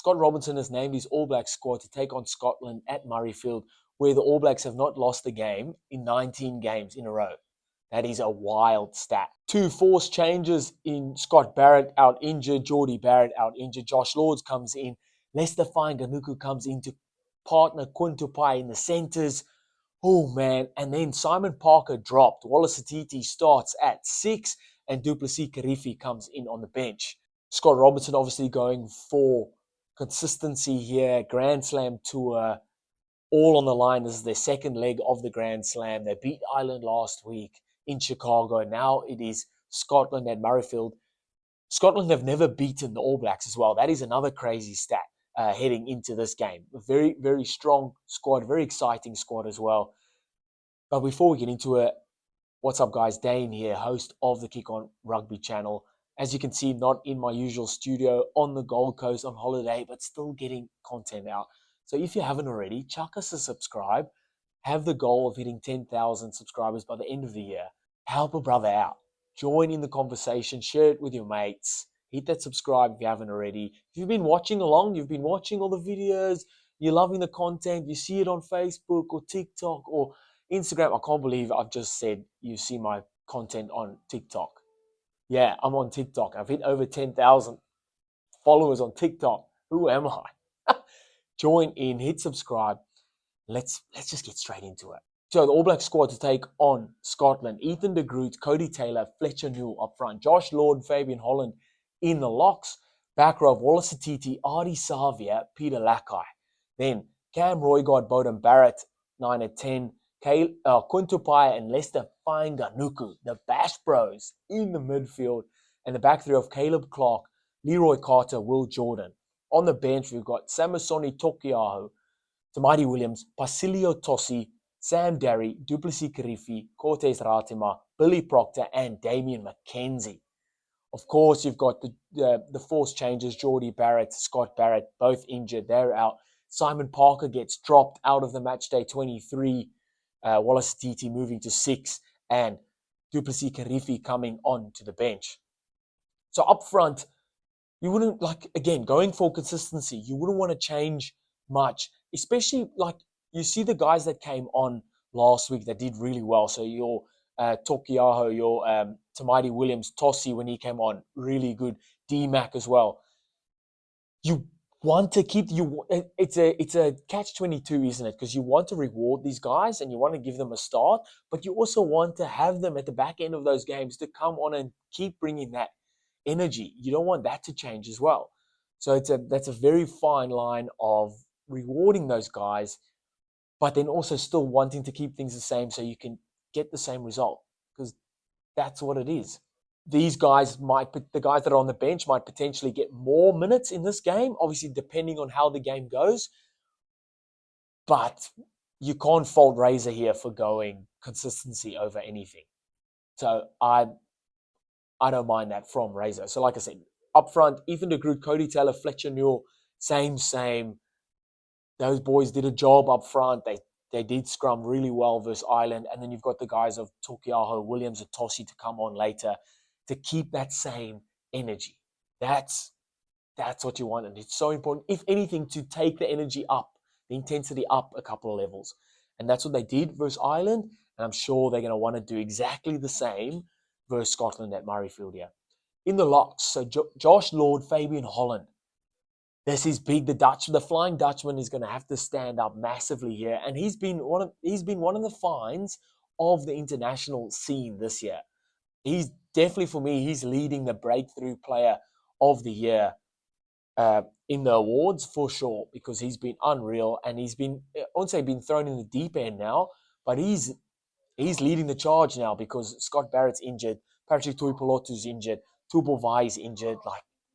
Scott Robinson has named his All Blacks squad to take on Scotland at Murrayfield, where the All Blacks have not lost a game in 19 games in a row. That is a wild stat. 2 forced changes in Scott Barrett out injured, Jordie Barrett out injured, Josh Lords comes in, Lester Fainga'anuku comes in to partner Quintupai in the centres. Oh man, and then Simon Parker dropped. Wallace Atiti starts at 6 and Duplessis Kirifi comes in on the bench. Scott Robertson obviously going for consistency here, Grand Slam tour, all on the line. This is their second leg of the Grand Slam. They beat Ireland last week in Chicago. Now it is Scotland at Murrayfield. Scotland have never beaten the All Blacks as well. That is another crazy stat heading into this game. A very, very strong squad, very exciting squad as well. But before we get into it, what's up guys, Dane here, host of the Kick On Rugby channel. As you can see, not in my usual studio on the Gold Coast on holiday, but still getting content out. So if you haven't already, chuck us a subscribe. Have the goal of hitting 10,000 subscribers by the end of the year. Help a brother out. Join in the conversation. Share it with your mates. Hit that subscribe if you haven't already. If you've been watching along, you've been watching all the videos, you're loving the content, you see it on Facebook or TikTok or Instagram. I can't believe I've just said you see my content on TikTok. Yeah, I'm on TikTok. I've hit over 10,000 followers on TikTok. Who am I? Join in, hit subscribe. Let's just get straight into it. So the All Black squad to take on Scotland. Ethan de Groot, Cody Taylor, Fletcher Newell up front. Josh Lord, Fabian Holland in the locks. Back row, Wallace Atiti, Artie Savia, Peter Lakai. Then Cam Roigard, Beauden Barrett, 9 at 10. Quintupai and Lester Fainga'anuku, the Bash Bros in the midfield. And the back three of Caleb Clark, Leroy Carter, Will Jordan. On the bench, we've got Samisoni Tokiaho, Tamati Williams, Pasilio Tossi, Sam Derry, Duplessis Kirifi, Cortez Ratima, Billy Proctor, and Damien McKenzie. Of course, you've got the forced changes, Jordie Barrett, Scott Barrett, both injured. They're out. Simon Parker gets dropped out of the matchday 23. Wallace Atiti moving to 6, and Duplessis Kirifi coming on to the bench. So up front, you wouldn't, again, going for consistency, you wouldn't want to change much, especially you see the guys that came on last week that did really well. So your Tokiaho, your Tamati Williams, Tossi when he came on, really good. D-Mac as well. You want to keep it's a catch-22, isn't it? Because you want to reward these guys and you want to give them a start, but you also want to have them at the back end of those games to come on and keep bringing that energy. You don't want that to change as well. So that's a very fine line of rewarding those guys, but then also still wanting to keep things the same so you can get the same result, because that's what it is. These guys the guys that are on the bench might potentially get more minutes in this game, obviously depending on how the game goes. But you can't fault Razor here for going consistency over anything. So I don't mind that from Razor. So like I said, up front, Ethan de Groot, Cody Taylor, Fletcher Newell, same. Those boys did a job up front. They did scrum really well versus Ireland. And then you've got the guys of Tokiaho, Williams, and Tossi to come on later to keep that same energy. That's what you want. And it's so important, if anything, to take the energy up, the intensity up a couple of levels. And that's what they did versus Ireland. And I'm sure they're going to want to do exactly the same versus Scotland at Murrayfield here. In the locks, so Josh Lord, Fabian Holland. This is big. The Flying Dutchman is going to have to stand up massively here. And he's been one of the finds of the international scene this year. He's definitely, for me, he's leading the breakthrough player of the year in the awards for sure, because he's been unreal and he's been, I won't say been thrown in the deep end now, but he's leading the charge now because Scott Barrett's injured, Patrick Tuipulotu's injured, Tupou Vai's injured,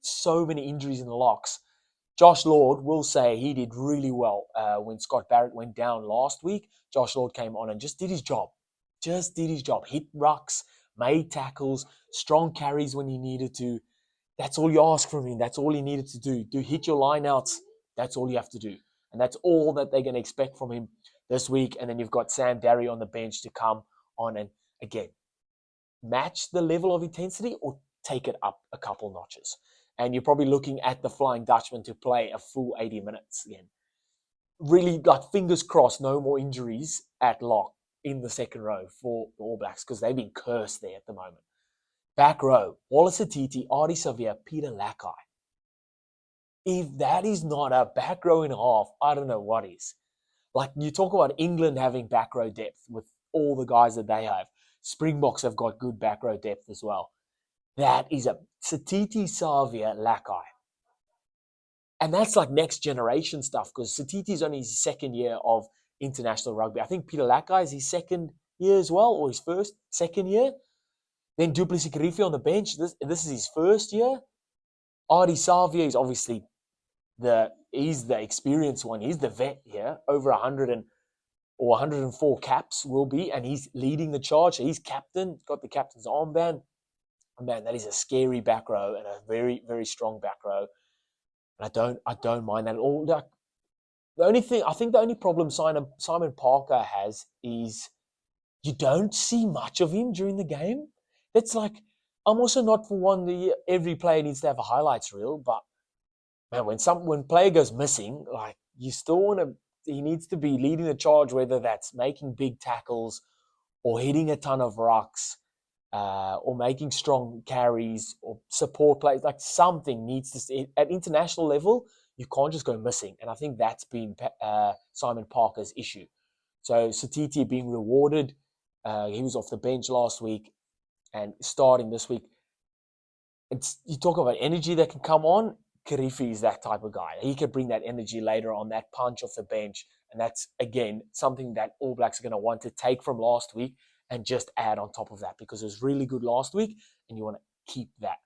so many injuries in the locks. Josh Lord will say he did really well when Scott Barrett went down last week. Josh Lord came on and just did his job. Hit rucks, made tackles, strong carries when he needed to. That's all you ask from him. That's all he needed to do. Hit your lineouts. That's all you have to do. And that's all that they're going to expect from him this week. And then you've got Sam Derry on the bench to come on and, again, match the level of intensity or take it up a couple notches. And you're probably looking at the Flying Dutchman to play a full 80 minutes again. Really, like, fingers crossed, no more injuries at lock in the second row for the All Blacks, because they've been cursed there at the moment. Back row, Wallace Atiti, Artie Savia, Peter Lakai. If that is not a back row and a half, I don't know what is. Like, you talk about England having back row depth with all the guys that they have. Springboks have got good back row depth as well. That is a Satiti, Savia, Lakai. And that's like next generation stuff, because Satiti's only his second year of international rugby. I think Peter Lakai is his second year as well, or his second year. Then Duplessis Kirifi on the bench. This is his first year. Artie Savia is obviously he's the experienced one. He's the vet here. Over 104 caps will be, and he's leading the charge. So he's captain, got the captain's armband. Man, that is a scary back row and a very, very strong back row. And I don't mind that at all. Like, the only problem Simon Parker has is you don't see much of him during the game. It's like, I'm also not for one, every player needs to have a highlights reel, but man, when player goes missing, like, you still want to, he needs to be leading the charge, whether that's making big tackles or hitting a ton of rucks, or making strong carries or support plays. Like, something needs to, at international level, you can't just go missing. And I think that's been Simon Parker's issue. So Satiti being rewarded. He was off the bench last week and starting this week. You talk about energy that can come on. Kirifi is that type of guy. He could bring that energy later on, that punch off the bench. And that's, again, something that All Blacks are going to want to take from last week and just add on top of that, because it was really good last week and you want to keep that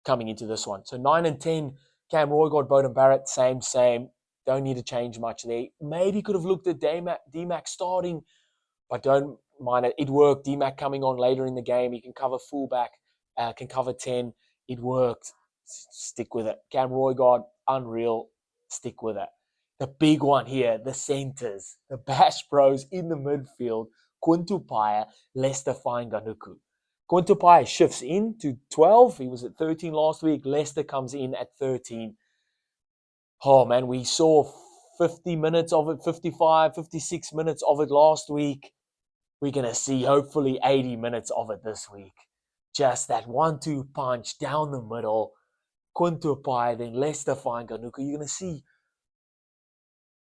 coming into this one. So 9 and 10, Cam Roygard, Beauden Barrett, same. Don't need to change much there. Maybe could have looked at D-Mac starting, but don't mind it. It worked. D-Mac coming on later in the game. He can cover fullback, can cover 10. It worked. Stick with it. Cam Roygard, unreal. Stick with it. The big one here, the centers, the Bash Bros in the midfield, Kuntupaya, Lester Fainganuku. Kuntupaya shifts in to 12. He was at 13 last week. Lester comes in at 13. Oh, man, we saw 50 minutes of it, 55, 56 minutes of it last week. We're going to see hopefully 80 minutes of it this week. Just that 1-2 punch down the middle. Kuntupaya, then Lester Fainganuku. You're going to see.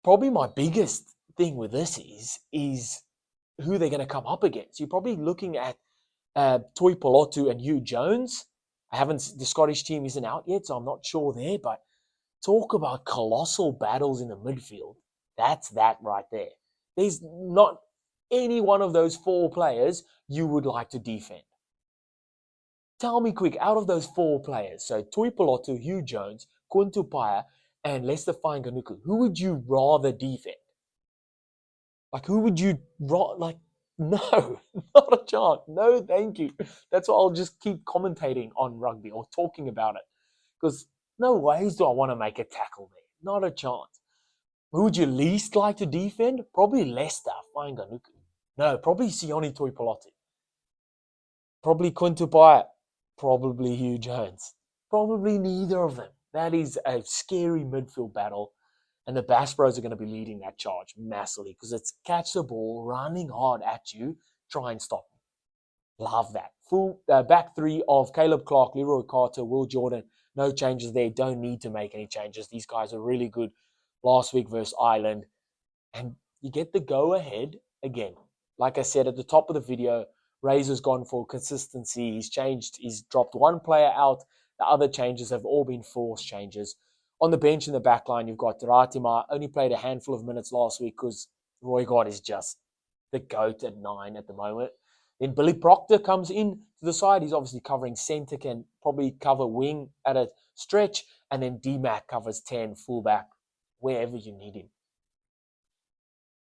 Probably my biggest thing with this is who they're going to come up against. You're probably looking at Toi Polotu and Hugh Jones. The Scottish team isn't out yet, so I'm not sure there, but talk about colossal battles in the midfield. That's that right there. There's not any one of those four players you would like to defend. Tell me quick, out of those four players, so Toi Polotu, Hugh Jones, Kuntupaya, and Lester Fainganuku, who would you rather defend? Like, who would you like? No, not a chance. No, thank you. That's why I'll just keep commentating on rugby or talking about it, because no ways do I want to make a tackle there. Not a chance. Who would you least like to defend? Probably Lester Fainganuku. No, probably Sione Tuipulotu. Probably Quintupaya. Probably Hugh Jones. Probably neither of them. That is a scary midfield battle. And the Bass Bros are going to be leading that charge massively, because it's catch the ball, running hard at you, try and stop them. Love that. Full back three of Caleb Clark, Leroy Carter, Will Jordan. No changes there. Don't need to make any changes. These guys are really good last week versus Ireland. And you get the go-ahead again. Like I said at the top of the video, Razor's gone for consistency. He's dropped one player out. The other changes have all been forced changes. On the bench in the back line, you've got Ratima, only played a handful of minutes last week because Roygard is just the GOAT at 9 at the moment. Then Billy Proctor comes in to the side. He's obviously covering centre, can probably cover wing at a stretch. And then D-Mac covers 10, fullback, wherever you need him.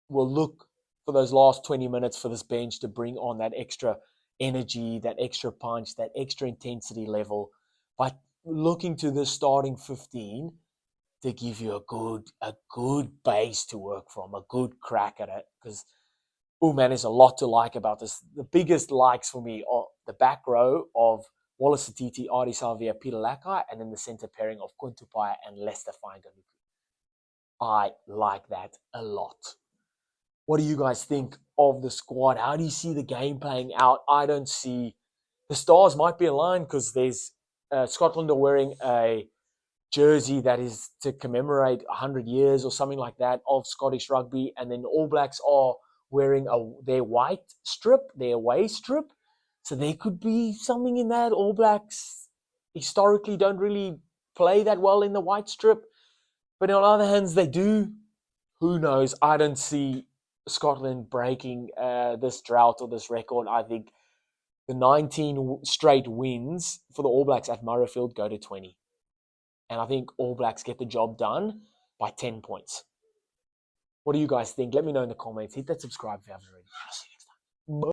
We'll look for those last 20 minutes for this bench to bring on that extra energy, that extra punch, that extra intensity level. But looking to the starting 15 to give you a good base to work from, a good crack at it. Because, oh man, there's a lot to like about this. The biggest likes for me are the back row of Wallace Atiti, Artie Salvia, Peter Lakai, and then the centre pairing of Kuntupai and Lester Faingaluku. I like that a lot. What do you guys think of the squad? How do you see the game playing out? I don't see... The stars might be aligned because there's Scotland are wearing a jersey that is to commemorate 100 years or something like that of Scottish rugby, and then the All Blacks are wearing their white strip, their away strip. So there could be something in that. All Blacks historically don't really play that well in the white strip, but on the other hands, they do. Who knows? I don't see Scotland breaking this drought or this record. I think the 19 straight wins for the All Blacks at Murrayfield go to 20. And I think All Blacks get the job done by 10 points. What do you guys think? Let me know in the comments. Hit that subscribe if you haven't already. I'll see you next time. Bye.